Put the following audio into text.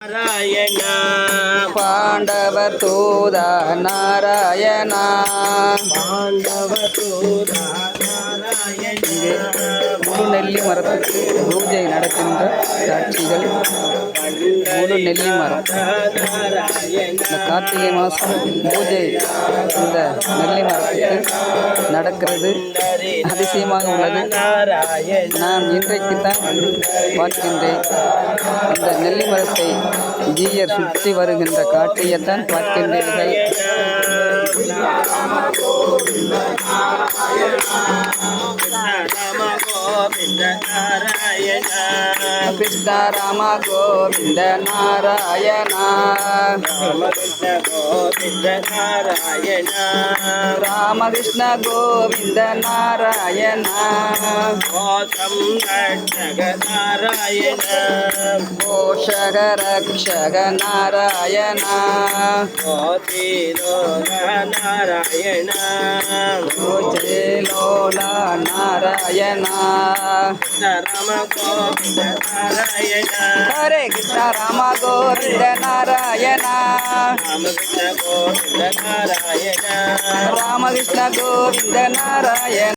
நாராயண பாண்டவர் தூதா நாராயணா. பாண்டவர் தூதா நாராயண முழு நெல்லி மரத்துக்கு பூஜை நடக்கின்ற காட்சிகள். முழு நெல்லி மரம் இந்த கார்த்திகை மாதம் பூஜை இந்த நெல்லி மரத்துக்கு நடக்கிறது அதிசயமாக உள்ளது. நான் இன்றைக்குத்தான் பார்க்கின்றேன். இந்த நெல்லி மரத்தை ஜீயர் சுற்றி வருகின்ற காட்சியைத்தான் பார்க்கின்றீர்கள். கிருஷ்ண ராம கோவிந்த நாராயண ராமகிருஷ்ண கோவிந்த நாராயண போஷக ரக்ஷக நாராயண நாராயண லோலா நாராயண ராம கோவிந்த நாராயண ஹரே கிருஷ்ண ராம கோவிந்த நாராயண ராமகிருஷ்ண கோவிந்த நாராயண ராமகிருஷ்ண கோவிந்த நாராயண